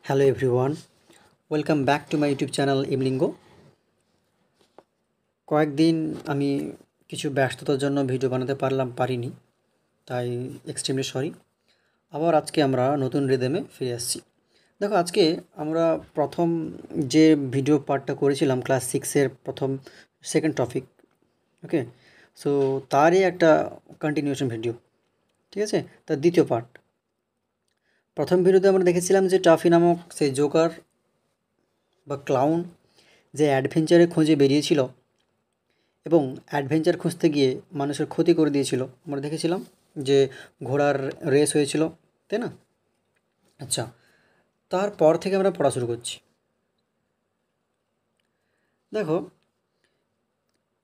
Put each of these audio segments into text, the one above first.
Hello everyone, welcome back to my YouTube channel ইমলিঙ্গ। কয়েকদিন আমি কিছু ব্যস্ততার জন্য ভিডিও বানাতে পারিনি, তাই এক্সট্রিমলি সরি। আবার আজকে আমরা নতুন রিদমে ফিরে আসছি। দেখো, আজকে আমরা প্রথম যে ভিডিও পার্টটা করেছিলাম ক্লাস সিক্সের সেকেন্ড টপিক, ওকে। সো তারই একটা কন্টিনিউশন ভিডিও, ঠিক আছে, তার দ্বিতীয় পার্ট। প্রথম ভিডিওতে আমরা দেখেছিলাম যে টাফি নামক সেই জোকার বা ক্লাউন যে অ্যাডভেঞ্চারের খোঁজে বেরিয়েছিল এবং অ্যাডভেঞ্চার খুঁজতে গিয়ে মানুষের ক্ষতি করে দিয়েছিল। আমরা দেখেছিলাম যে ঘোড়ার রেস হয়েছিল, তাই না? আচ্ছা, তারপর থেকে আমরা পড়া শুরু করছি। দেখো,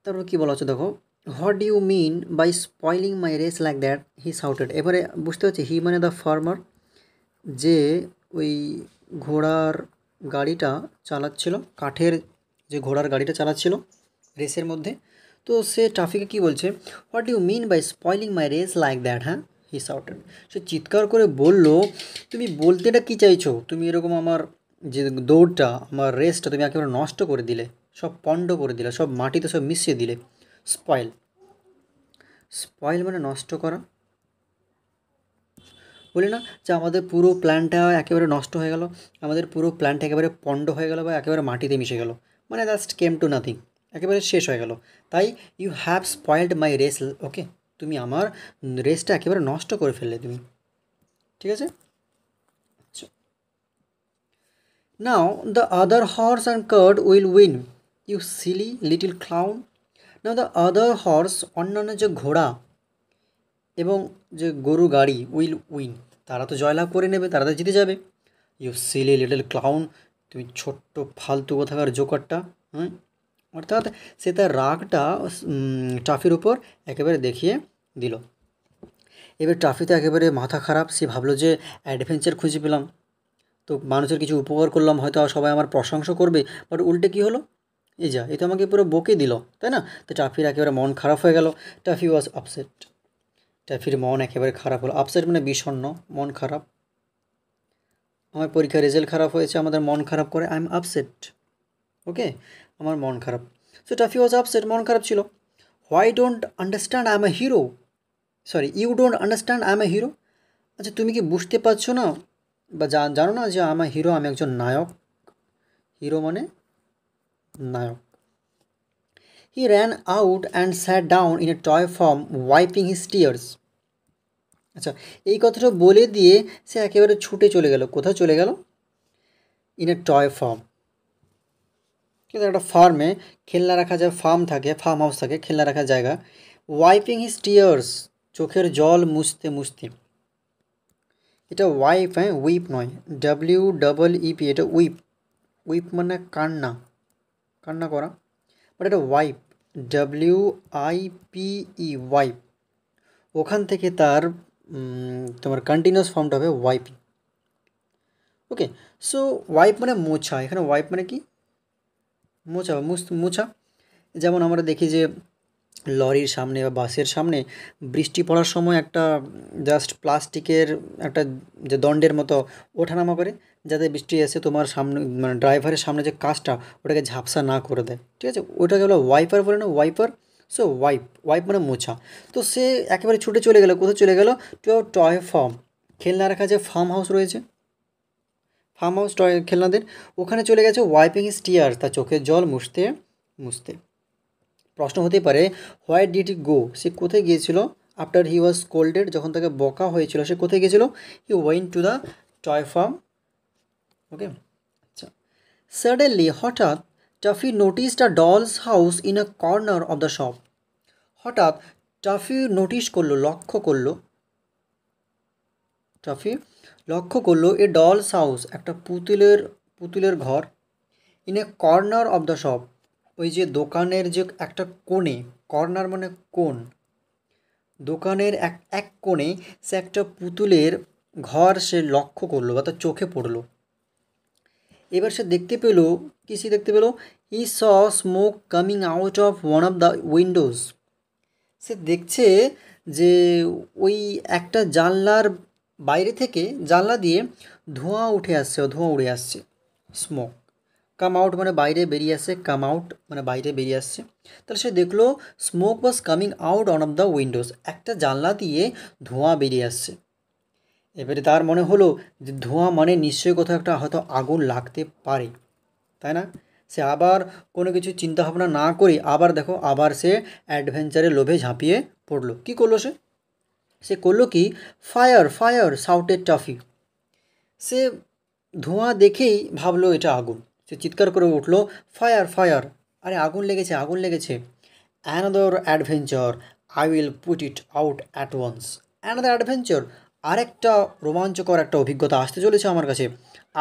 তারপর কী বলা হচ্ছে, দেখো, what do you mean by spoiling my race like that, he shouted. এবারে বুঝতে পারছি, হি মানে দ্য ফার্মার, যে ওই ঘোড়ার গাড়িটা চালাচ্ছিল, কাঠের যে ঘোড়ার গাড়িটা চালাচ্ছিল রেসের মধ্যে। তো সে ট্রাফিকে কী বলছে, what you mean by spoiling my race like that, হ্যাঁ, হি সাউটেড। সে চিৎকার করে বলল, তুমি বলতেটা কী চাইছো? তুমি এরকম আমার যে দৌড়টা, আমার রেসটা তুমি একেবারে নষ্ট করে দিলে, সব পণ্ড করে দিলে, সব মাটিতে সব মিশিয়ে দিলে। স্পয়েল, স্পয়েল মানে নষ্ট করা। বলি না যে আমাদের পুরো প্ল্যানটা একেবারে নষ্ট হয়ে গেল, আমাদের পুরো প্ল্যানটা একেবারে পণ্ড হয়ে গেল বা একেবারে মাটিতে মিশে গেল, মানে জাস্ট কেম টু নাথিং, একেবারে শেষ হয়ে গেল। তাই you have spoiled my race, okay, তুমি আমার রেসটা একেবারে নষ্ট করে ফেললে তুমি, ঠিক আছে। আচ্ছা, now the other horse and cart will win, you silly little clown. Now the other horse, অন্যান্য যে ঘোড়া এবং যে গরু গাড়ি, উইল উইন, তারা তো জয়লাভ করে নেবে, তারা তো জিতে যাবে। ইউ সিলি লিটল ক্লাউন, তুমি ছোট্ট ফালতু কোথাকার জোকারটা। হুম, অর্থাৎ সে তার রাগটা টাফির উপর একেবারে দেখিয়ে দিল। এবার টাফি তো একেবারে মাথা খারাপ, সে ভাবলো যে অ্যাডভেঞ্চার খুঁজে পেলাম, তো মানুষের কিছু উপকার করলাম, হয়তো সবাই আমার প্রশংসা করবে, বাট উল্টে কী হলো, এই যা, এ তো আমাকে পুরো বকে দিল, তাই না? তো টাফির একেবারে মন খারাপ হয়ে গেল। টাফি ওয়াজ আপসেট, টাফির মন একেবারে খারাপ হলো। আপসেট মানে বিষণ্ণ, মন খারাপ। আমার পরীক্ষার রেজাল্ট খারাপ হয়েছে, আমাদের মন খারাপ করে, আই এম আপসেট, ওকে, আমার মন খারাপ। সো টাফি ওয়াজ আপসেট, মন খারাপ ছিল। Why don't understand I am a hero, sorry, you don't understand I am a hero. আচ্ছা, তুমি কি বুঝতে পারছো না বা জানো না যে আমার হিরো, আমি একজন নায়ক। হিরো মানে নায়ক। He ran out and sat down in a toy farm wiping his tears. আচ্ছা, এই কথাটা বলে দিয়ে সে একেবারে ছুটে চলে গেল। কোথায় চলে গেল? ইন এ টয় ফর্ম, কিন্তু একটা ফার্মে খেলনা রাখা যায়, ফার্ম হাউস থাকে, খেলনা রাখার জায়গা। ওয়াইপিং হিজ টিয়ার্স, চোখের জল মুছতে মুছতে। এটা ওয়াইপ, হ্যাঁ, উইপ নয়, WEEP, এটা উইপ। উইপ মানে কান্না, কান্না করা, বাট এটা ওয়াইপ, WIPE, ওয়াইপ। ওখান থেকে তার তোমার কন্টিনিউয়াস ফর্মটা হবে ওয়াইপিং, ওকে। সো ওয়াইপ মানে মোছা, এখানে ওয়াইপ মানে কি, মোছা, মোছা। যেমন আমরা দেখি যে লরির সামনে বা বাসের সামনে বৃষ্টি পড়ার সময় একটা জাস্ট প্লাস্টিকের একটা যে দণ্ডের মতো ওঠানামা করে, যাতে বৃষ্টি এসে তোমার সামনে, মানে ড্রাইভারের সামনে যে কাজটা, ওটাকে ঝাপসা না করে দেয়, ঠিক আছে, ওটাকে হলো ওয়াইপার বলে না, ওয়াইপার। সো ওয়াইপ, ওয়াইপ মানে মোছা। তো সে একেবারে ছুটে চলে গেল, কোথায় চলে গেল? টু টয় ফার্ম, খেলনা রাখা যে ফার্ম হাউস রয়েছে, ফার্ম হাউস টয় খেলনাদের, ওখানে চলে গেছে। ওয়াইপিং হিজ টিয়ার্স, তার চোখের জল মুছতে মুছতে। প্রশ্ন হতেই পারে, হোয়াই ডিড হি গো, সে কোথায় গিয়েছিল? আফটার হি ওয়াজ স্কোল্ডেড, যখন তাকে বকা হয়েছিল, সে কোথায় গিয়েছিল? He went to the toy farm, okay. আচ্ছা, সাডেনলি, হঠাৎ, Tuffy noticed a doll's house in a corner of the shop. হঠাৎ টাফি নোটিশ করলো, টাফি লক্ষ্য করলো এ ডলস হাউস, একটা পুতুলের ঘর, in a corner of the shop, ওই যে দোকানের যে একটা কোণে, কর্নার মানে কোণ, দোকানের এক এক কোণে সে একটা পুতুলের ঘর সে লক্ষ্য করলো বা তার চোখে পড়লো। এবার সে দেখতে পেলো, কি সে দেখতে পেলো? He saw smoke coming out of one of the windows. সে দেখছে যে ওই একটা জানলার বাইরে থেকে জানলা দিয়ে ধোঁয়া উঠে আসছে, ধোঁয়া উড়ে আসছে, স্মোক। কাম আউট মানে বাইরে বেরিয়ে আসছে, কাম আউট মানে বাইরে বেরিয়ে আসছে। তাহলে সে দেখলো smoke was coming out on of the Windows, একটা জানলা দিয়ে ধোঁয়া বেরিয়ে আসছে। এবারে তার মনে হলো যে ধোঁয়া মানে নিশ্চয়ই কোথাও একটা হয়তো আগুন লাগতে পারে, তাই না? সে আবার কোনো কিছু চিন্তাভাবনা না করে আবার দেখো আবার সে অ্যাডভেঞ্চারের লোভে ঝাঁপিয়ে পড়লো। কী করলো সে? সে করলো কি, ফায়ার ফায়ার সাউটেড টফি। সে ধোঁয়া দেখেই ভাবলো এটা আগুন। সে চিৎকার করে উঠলো, ফায়ার ফায়ার, আরে আগুন লেগেছে, আগুন লেগেছে। Another adventure, I will put it out at once. Another adventure, আরেকটা রোমাঞ্চকর একটা অভিজ্ঞতা আসতে চলেছে আমার কাছে।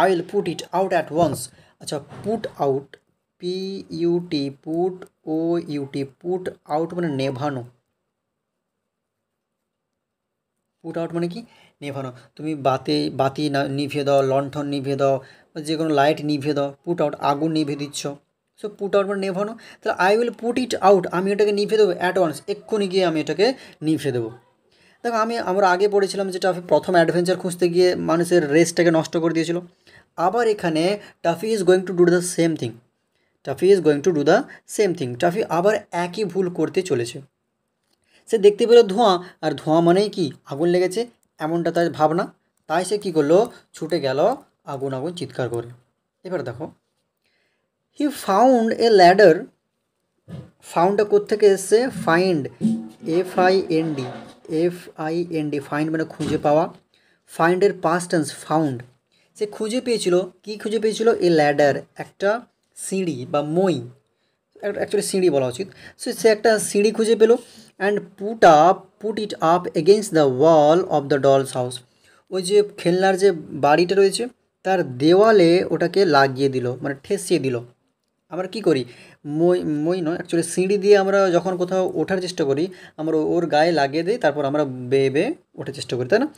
I will put it out at once. আচ্ছা, put out, P U T, put O U T, put out মানে নেভানো। পুট আউট মানে কি? নেভানো। তুমি বাতি নিভিয়ে দাও, লণ্ঠন নিভিয়ে দাও, বা যে কোনো লাইট নিভিয়ে দাও, পুট আউট, আগুন নিভিয়ে দিচ্ছ। সো পুট আউট মানে নেভানো। তাহলে I will put it out, আমি এটাকে নিভিয়ে দেবো অ্যাট ওয়ান্স, এক্ষুনি গিয়ে আমি এটাকে নিভিয়ে দেবো। দেখো আমরা আগে পড়েছিলাম যে টাফি প্রথম অ্যাডভেঞ্চার খুঁজতে গিয়ে মানুষের রেসটাকে নষ্ট করে দিয়েছিল। আবার এখানে toffee is going to do the same thing. Toffee is going to do the same thing. Toffee আবার একই ভুল করতে চলেছে। সে দেখতে পেলো ধোঁয়া, আর ধোঁয়া মানেই কি আগুন লেগেছে, এমনটা তার ভাবনা। তাই সে কী করলো, ছুটে গেল আগুন আগুন চিৎকার করে। এবার দেখো, হি ফাউন্ড এ ল্যাডার। ফাউন্ডটা কোত্থেকে এসছে? ফাইন্ড, FIND, FIND, ফাইন্ড মানে খুঁজে পাওয়া। ফাইন্ডের পাস্ট টেন্স ফাউন্ড। সে খুঁজে পেয়েছিল, কি খুঁজে পেয়েছিল? এ ল্যাডার, একটা সিঁড়ি বা মই, অ্যাকচুয়ালি সিঁড়ি বলা উচিত। সে একটা সিঁড়ি খুঁজে পেলো। And put it up against the wall of the dolls house. ওই যে খেলনার যে বাড়িটা রয়েছে তার দেওয়ালে ওটাকে লাগিয়ে দিল, মানে ঠেসিয়ে দিল। আমরা কি করি, মই নয়, অ্যাকচুয়ালি সিঁড়ি দিয়ে আমরা যখন কোথাও ওঠার চেষ্টা করি আমরা ওর গায়ে লাগিয়ে দিই, তারপর আমরা বেয়ে বেয়ে ওঠার চেষ্টা করি, তাই না?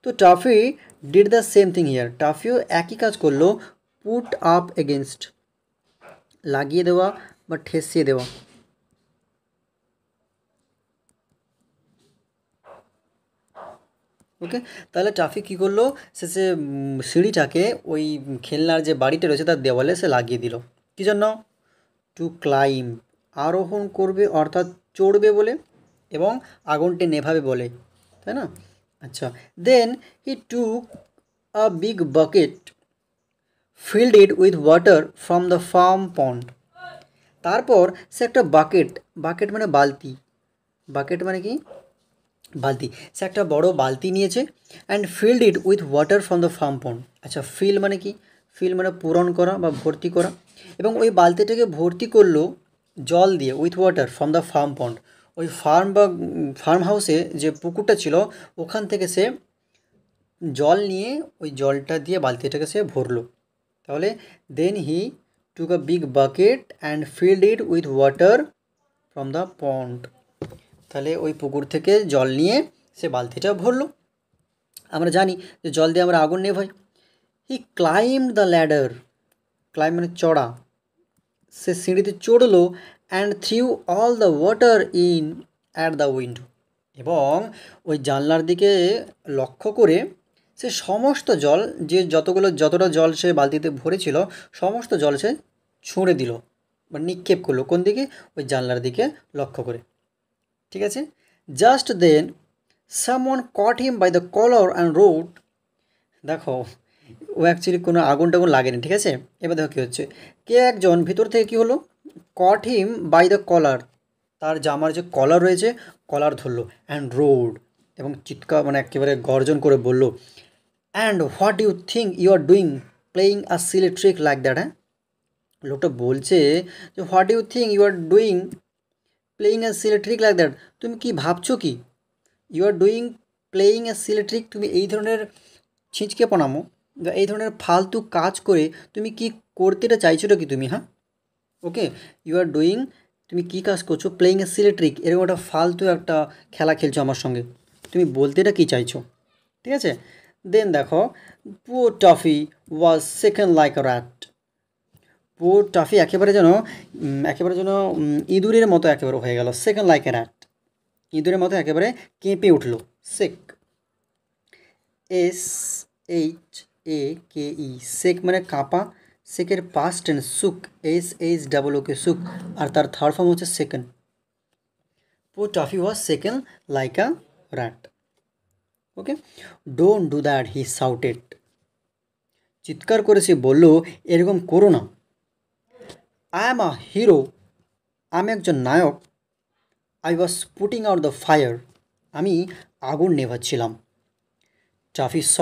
তো Tuffy did the same thing here. টাফিও একই কাজ করলো, পুট আপ এগেনস্ট, লাগিয়ে দেওয়া বা ঠেসিয়ে দেওয়া। ওকে, তাহলে টাফি কী করলো, সে সিঁড়িটাকে ওই খেলনার যে বাড়িটা রয়েছে তার দেওয়ালে সে লাগিয়ে দিল। কী জন্য? টু ক্লাইম্ব, আরোহণ করবে অর্থাৎ চড়বে বলে, এবং আগুনটা নেভাবে বলে, তাই না? আচ্ছা, then he took a big bucket, filled it with water from the farm pond. তারপর সে একটা বাকেট, বাকেট মানে বালতি, বাকেট মানে কি? বালতি। সে একটা বড় বালতি নিয়েছে। And filled it with water from the farm pond. আচ্ছা, ফিল মানে কি? ফিল মানে পূরণ করা বা ভর্তি করা। এবং ওই বালতিটাকে ভর্তি করলো জল দিয়ে, with water from the farm pond. ওই ফার্ম বা ফার্ম হাউসে যে পুকুরটা ছিল ওখান থেকে সে জল নিয়ে ওই জলটা দিয়ে বালতিটাকে সে ভরলো। তাহলে then he took a big bucket and filled it with water from the pond. তাহলে ওই পুকুর থেকে জল নিয়ে সে বালতিটা ভরলো। আমরা জানি যে জল দিয়ে আমরা আগুন নেভাই। He climbed the ladder, climb মানে চড়া। সে সিঁড়িতে চড়লো। And threw all the water in at the window. এবং ওই জানলার দিকে লক্ষ্য করে সে সমস্ত জল, যে যতটা জল সে বালতিতে ভরেছিল সমস্ত জল সে ছুঁড়ে দিল বা নিক্ষেপ করলো। কোন দিকে? ওই জানলার দিকে লক্ষ্য করে। ঠিক আছে। Just then someone caught him by the collar and road. দেখো, ও অ্যাকচুয়ালি কোনো আগুন টাগুন লাগেনি, ঠিক আছে। এবার দেখো কী হচ্ছে, কে একজন ভিতর থেকে কী হলো, কট হিম বাই দ্য কলার, তার জামার যে কলার রয়েছে কলার ধরলো। অ্যান্ড রোড, এবং চিৎকার মানে একেবারে গর্জন করে বলল, and what you think you are doing playing a silly trick like that. হ্যাঁ, লোকটা বলছে যে what you think you are doing playing a silly trick like that, তুমি কি ভাবছো কি? You are doing playing a silly trick, তুমি এই ধরনের ছিঁচকে পনামো, এই ধরনের ফালতু কাজ করে তুমি কি করতেটা চাইছোটা কি তুমি? হ্যাঁ, ওকে, ইউ আর ডুইং, তুমি কী কাজ করছো? প্লেয়িং এ সিলি ট্রিক, এরকম একটা ফালতু একটা খেলা খেলছো আমার সঙ্গে, তুমি বলতেটা কী চাইছো? ঠিক আছে। দেন দেখো, পুওর টফি ওয়াজ সেকেন্ড লাইক আ র্যাট। পুওর টফি একেবারে যেন ইঁদুরের মতো একেবারে হয়ে গেল। সেকেন্ড লাইক এ র্যাট, ইঁদুরের মতো একেবারে কেঁপে উঠলো। সেক, SHAKE, শেক মানে কাঁপা, শেকের পাস্ট টেন্স শুক, SHOOK, শুক, আর তার থার্ড ফর্ম হচ্ছে second. Poor toffee was second like a rat. Okay, don't do that, he shouted, চিৎকার করে সে বলল, এরকম করো না। আই অ্যাম আ হিরো, আমি একজন নায়ক। I was putting out the fire, আমি আগুন নেভাচ্ছিলাম। Tuffy saw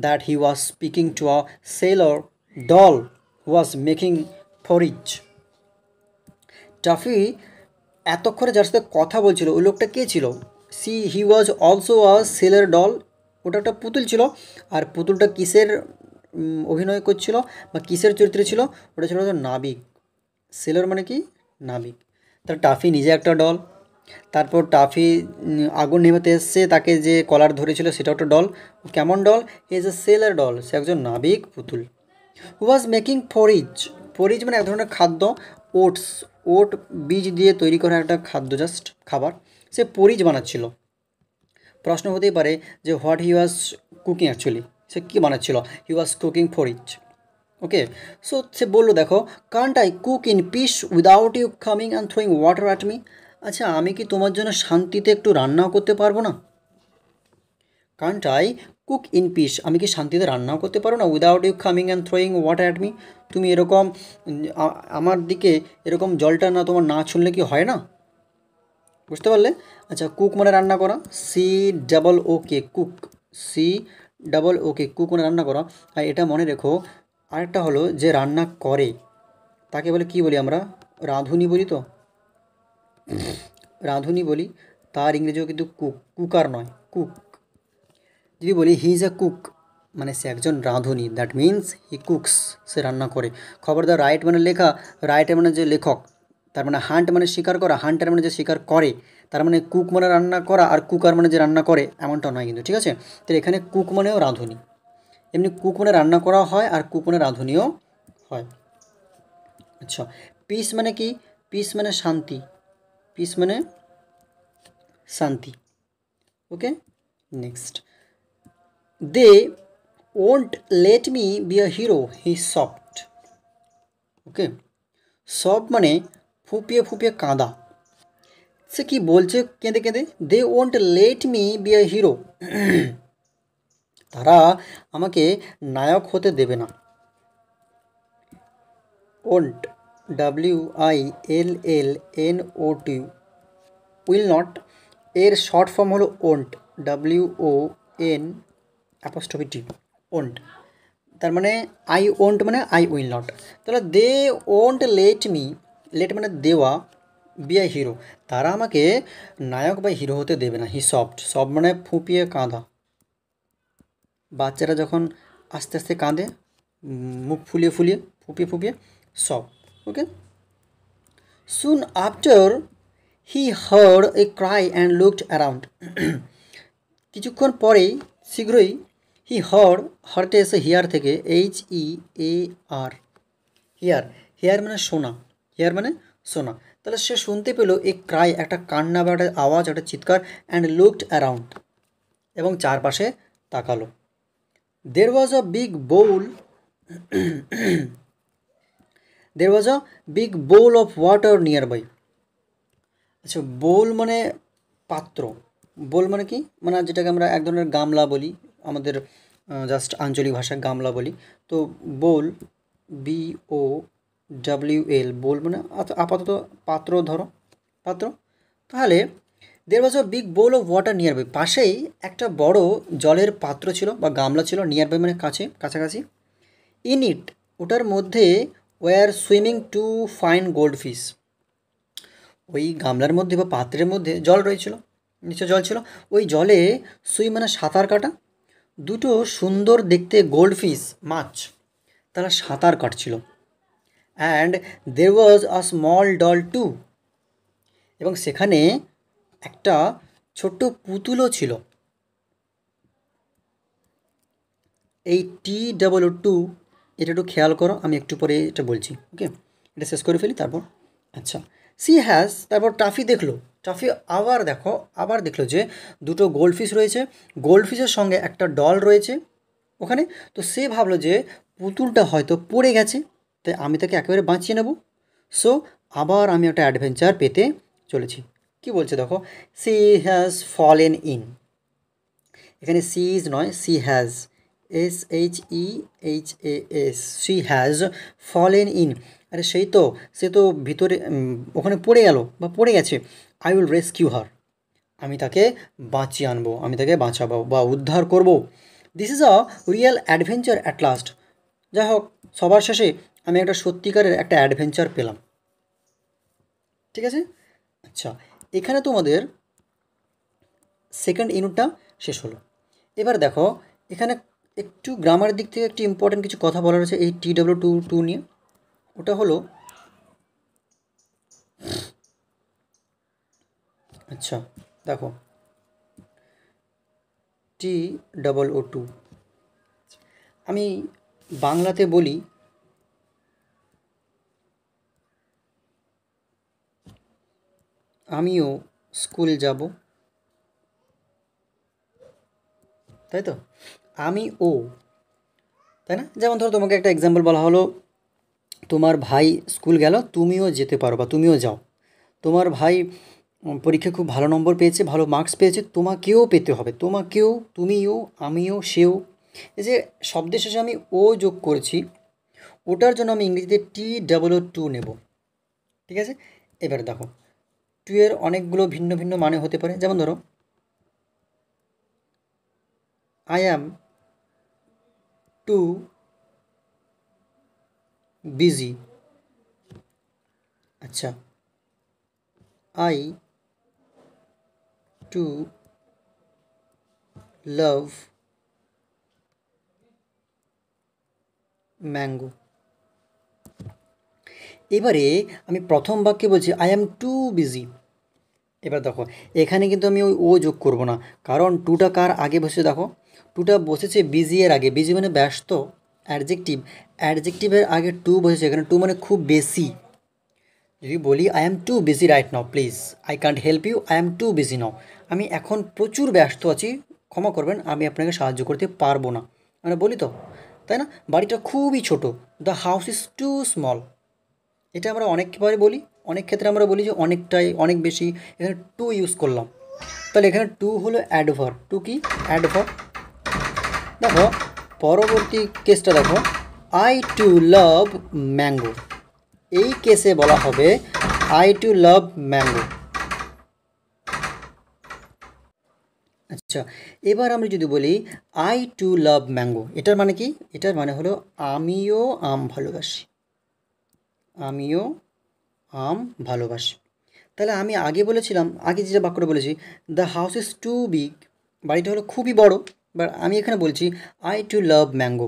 that he was speaking to a sailor doll who was making porridge. টাফি এতক্ষণে যার সাথে কথা বলছিল ওই লোকটা কে ছিল? He was also a sailor doll, ওটা একটা পুতুল ছিল। আর পুতুলটা কিসের অভিনয় করছিল বা কিসের চরিত্রে ছিল? ওটা ছিল নাবিক। সেলার মানে কি? নাবিক। তার টাফি নিজে একটা ডল। তারপর টাফি আগুন নেভাতে এসছে, তাকে যে কলার ধরেছিল সেটা একটা ডল। কেমন doll? He is a sailor doll, সে একজন নাবিক পুতুল। হু ওয়াজ মেকিং ফরিজ, ফরিজ মানে এক ধরনের খাদ্য, ওটস, ওট বীজ দিয়ে তৈরি করা একটা খাদ্য, জাস্ট খাবার। সে পরিজ বানাচ্ছিল। প্রশ্ন হতেই পারে যে what he was cooking, actually সে কী বানাচ্ছিল? He was cooking porridge. Okay, so সে বললো, দেখো, can't I cook in peace without you coming and throwing water at me. আচ্ছা, আমি কি তোমার জন্য শান্তিতে একটু রান্নাও করতে পারবো না? Can't I cook in peace, আমি কি শান্তিতে রান্নাও করতে পারো না? Without you coming and throwing water at me, তুমি এরকম আমার দিকে এরকম জলটা না তোমার না ছুঁড়লে কি হয় না? বুঝতে পারলে? আচ্ছা, কুক মানে রান্না করা, COOK, কুক, COOK, কুক মানে রান্না করা। আর এটা মনে রেখো, আরেকটা হলো যে রান্না করে তাকে বলে কি বলি আমরা? রাঁধুনি বলি তো, রাঁধুনি বলি। তার ইংরেজিও কিন্তু কুক, কুকার নয়, কুক। যদি বলি হি ইজ এ কুক, মানে সে একজন রাঁধুনি, দ্যাট মিন্স হি কুকস, সে রান্না করে। খবরদার রাইট মানে লেখা, রাইটার মানে যে লেখক, তার মানে হান্ট মানে শিকার করা, হান্টার মানে যে শিকার করে, তার মানে কুক মানে রান্না করা, আর কুকার মানে যে রান্না করে, এমনটা নয় কিন্তু, ঠিক আছে? তো এখানে কুক মানেও রাঁধুনি। এমনি কুক মানে রান্না করা হয়, আর কুক মানে রাঁধুনিও হয়। আচ্ছা, পিস মানে কি? পিস মানে শান্তি, পিস মানে শান্তি। Okay, next, they won't let me be a hero, he sobbed. Okay, সব মানে ফুপিয়ে ফুপিয়ে কাঁদা। সে কি বলছে কেঁদে কেঁদে? They won't let me be a hero, তারা আমাকে নায়ক হতে দেবে না। ওন্ট, WILLNOT, উইল নট, এর শর্ট ফর্ম হলো ওন্ট, WON', ওন্ট। তার মানে আই ওন্ট মানে আই উইল নট। তাহলে they won't let me, let মানে দেওয়া, বি আ হিরো, তারা আমাকে নায়ক বা হিরো হতে দেবে না। হি সফট, সব মানে ফুঁপিয়ে কাঁদা। বাচ্চারা যখন আস্তে আস্তে কাঁদে, মুখ ফুলিয়ে ফুলিয়ে, ফুপিয়ে ফুপিয়ে, সব। Okay, soon after he heard a cry and looked around. কিছুক্ষণ পরেই, শীঘ্রই, হি হার্ড, হার্টে এসে হিয়ার থেকে, HEAR, হিয়ার, হিয়ার মানে শোনা, হিয়ার মানে শোনা। তাহলে সে শুনতে পেল এ ক্রাই, একটা কান্না বা একটা আওয়াজ, একটা চিৎকার, অ্যান্ড লুকড অ্যারাউন্ড, এবং চারপাশে তাকালো। There was a big bowl, there was a big bowl of water near by. আচ্ছা, বোল মানে পাত্র, বোল মানে কি? মানে যেটাকে আমরা এক ধরনের গামলা বলি, আমাদের জাস্ট আঞ্চলিক ভাষায় গামলা বলি। তো বোল, BOWL, বোল মানে আপাতত পাত্র, ধরো পাত্র। তাহলে there was a big bowl of water near by, পাশেই একটা বড় জলের পাত্র ছিল বা গামলা ছিল, নিয়ার বাই মানে কাছে, কাছাকাছি। ইন ইট, ওটার মধ্যে, were swimming two fine gold fish, ওই গামলার মধ্যে বা পাত্রের মধ্যে জল রয়েছিল, নিচে জল ছিল, ওই জলে সুই মানে সাঁতার কাটা, দুটো সুন্দর দেখতে গোল্ড ফিশ, মাছ, তারা সাঁতার কাটছিল। And there was a small doll too, এবং সেখানে একটা ছোট্ট পুতুলও ছিল। এই TOO, এটা একটু খেয়াল করো, আমি একটু পরে এটা বলছি। ওকে, এটা শেষ করে ফেলি তারপর। আচ্ছা, সি হ্যাজ, তারপর টাফি দেখলো, টাফি আবার দেখো, আবার দেখলো যে দুটো গোল্ডফিশ রয়েছে, গোল্ডফিশের সঙ্গে একটা ডল রয়েছে ওখানে। তো সে ভাবলো যে পুতুলটা হয়তো পড়ে গেছে, তাই আমি তাকে একেবারে বাঁচিয়ে নেব। সো আবার আমি একটা অ্যাডভেঞ্চার পেতে চলেছি। কি বলছে দেখো, সি হ্যাজ ফলেন ইন। এখানে সি ইজ নয়, she has, SHEHAS, she has fallen in. আরে সেই তো, সে তো ভিতরে ওখানে পড়ে গেল বা পড়ে গেছে। আই উইল রেস্কিউ হার, আমি তাকে বাঁচিয়ে আনবো, আমি তাকে বাঁচাবো বা উদ্ধার করব। This is a real adventure at last. যাই হোক, সবার শেষে আমি একটা সত্যিকারের একটা অ্যাডভেঞ্চার পেলাম। ঠিক আছে, আচ্ছা, এখানে তোমাদের সেকেন্ড ইউনিটটা শেষ হলো। এবার দেখো, এখানে একটু গ্রামারের দিক থেকে একটু ইম্পর্টেন্ট কিছু কথা বলার আছে এই TW2 নিয়ে। ওটা হলো, আচ্ছা দেখো, TOO2 আমি বাংলাতে বলি আমিও স্কুল যাব, তাই তো, আমি ও, তাই না? যেমন ধরো তোমাকে একটা এক্সাম্পল বলা হলো, তোমার ভাই স্কুল গেল, তুমিও যেতে পারো বা তুমিও যাও। তোমার ভাই পরীক্ষায় খুব ভালো নম্বর পেয়েছে, ভালো মার্কস পেয়েছে, তোমাকেও পেতে হবে, তোমাকেও, তুমিও, আমিও, সেও। এই যে শব্দের শেষে আমি ও যোগ করেছি, ওটার জন্য আমি ইংরেজিতে TOO2 নেব। ঠিক আছে, এবার দেখো, টু এর অনেকগুলো ভিন্ন ভিন্ন মানে হতে পারে। যেমন ধরো, আই অ্যাম টু বিজি। আচ্ছা, আই টু লাভ ম্যাঙ্গো। এবারে আমি প্রথম বাক্যে বলছি আই অ্যাম টু বিজি। এবার দেখো, এখানে কিন্তু আমি ওই ও যোগ করব না, কারণ টুটা কার আগে বসে দেখো, টুটা বসেছে বিজি এর আগে। বিজি মানে ব্যস্ত, অ্যাডজেক্টিভ, অ্যাডজেক্টিভের আগে টু বসেছে, এখানে টু মানে খুব বেশি। যদি বলি I am too busy right now please, I can't help you, I am too busy now, আমি এখন প্রচুর ব্যস্ত আছি, ক্ষমা করবেন, আমি আপনাকে সাহায্য করতে পারবো না, আমরা বলি তো, তাই না? বাড়িটা খুবই ছোট, the house is too small. এটা আমরা অনেকবারে বলি, অনেক ক্ষেত্রে আমরা বলি যে অনেকটাই, অনেক বেশি, এখানে টু ইউজ করলাম। তাহলে এখানে টু হলো অ্যাডভার্ব। টু কি? অ্যাডভার্ব। দেখো পরবর্তী কেসটা দেখো, আই টু লাভ ম্যাঙ্গো। এই কেসে বলা হবে আই টু লাভ ম্যাঙ্গো। আচ্ছা, এবার আমরা যদি বলি আই টু লাভ ম্যাঙ্গো, এটার মানে কি? এটার মানে হলো আমিও আম ভালোবাসি, আমিও আম ভালোবাসি। তাহলে আমি আগে বলেছিলাম, আগে যেটা বাক্যটা বলেছি, the house is too big, বাড়িটা হলো খুবই বড়। বাট আমি এখানে বলছি আই টু লাভ ম্যাঙ্গো,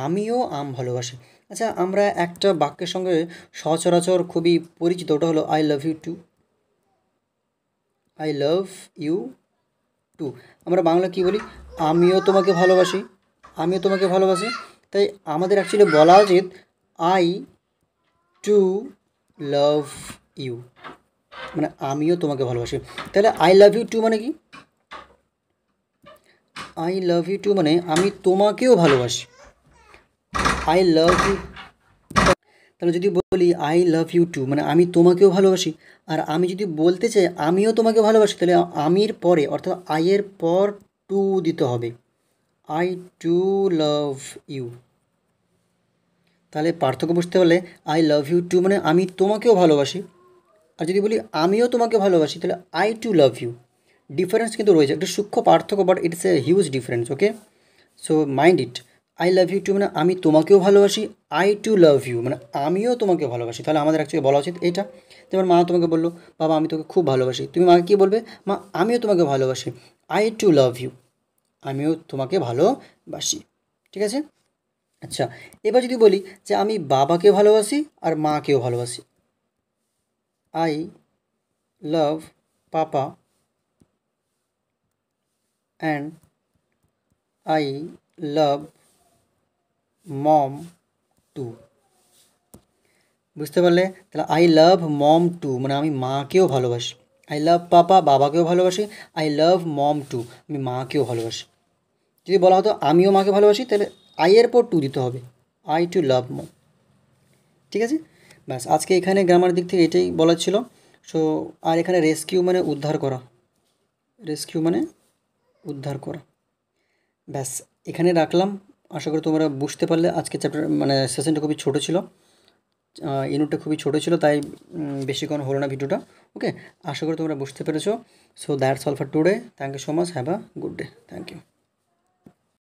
আমিও আম ভালোবাসি। আচ্ছা, আমরা একটা বাক্যের সঙ্গে সচরাচর খুবই পরিচিত, ওটা হলো I love you too. I love you too, আমরা বাংলা কী বলি? আমিও তোমাকে ভালোবাসি, আমিও তোমাকে ভালোবাসি। তাই আমাদের অ্যাকচুয়ালি বলা উচিত আই টু লাভ ইউ, মানে আমিও তোমাকে ভালোবাসি। তাহলে আই লাভ ইউ টু মানে কি? আই লাভ ইউ টু মানে আমি তোমাকেও ভালোবাসি, আই লাভ ইউ। তাহলে যদি বলি আই লাভ ইউ টু মানে আমি তোমাকেও ভালোবাসি, আর আমি যদি বলতে চাই আমিও তোমাকে ভালোবাসি, তাহলে আমির পরে অর্থাৎ আইয়ের পর টু দিতে হবে, আই টু লাভ ইউ। তাহলে পার্থক্য বুঝতে পারলে, আই লাভ ইউ টু মানে আমি তোমাকেও ভালোবাসি, আর যদি বলি আমিও তোমাকে ভালোবাসি তাহলে I too love you. Difference কিন্তু রয়েছে, একটা সূক্ষ্ম পার্থক্য, but it's a huge difference. Okay, so mind it. I love you too মানে আমি তোমাকেও ভালোবাসি, আই টু লাভ ইউ মানে আমিও তোমাকে ভালোবাসি। তাহলে আমাদের অ্যাকচুয়ালি বলা উচিত এটা। যেমন মা তোমাকে বললো, বাবা আমি তোকে খুব ভালোবাসি, তুমি মাকে কী বলবে? মা আমিও তোমাকে ভালোবাসি, আই টু লাভ ইউ, আমিও তোমাকে ভালোবাসি। ঠিক আছে, আচ্ছা, এবার যদি বলি যে আমি বাবাকে ভালোবাসি আর মাকেও ভালোবাসি, I love papa and I love mom too. বুঝতে পারলে? তাহলে আই লাভ মম টু মানে আমি মাকেও ভালোবাসি, আই লাভ পাপা, বাবাকেও ভালোবাসি। আই লাভ মম টু, আমি মাকেও ভালোবাসি। যদি বলা হতো আমিও মাকে ভালোবাসি, তাহলে আই এর পর টু দিতে হবে, আই টু লাভ মম। ঠিক আছে, ব্যাস আজকে এখানে গ্রামার দিক থেকে এটাই বলার ছিল। সো আর এখানে রেস্কিউ মানে উদ্ধার করা, রেস্কিউ মানে উদ্ধার করা। ব্যাস এখানে রাখলাম। আশা করি তোমরা বুঝতে পারলে। আজকে চ্যাপ্টার মানে সেশনটা খুবই ছোটো ছিল, ইউনিটটা খুবই ছোটো ছিল, তাই বেশিক্ষণ হলো না ভিডিওটা। ওকে, আশা করি তোমরা বুঝতে পেরেছো। So that's all for today. Thank you so much, have a good day. Thank you.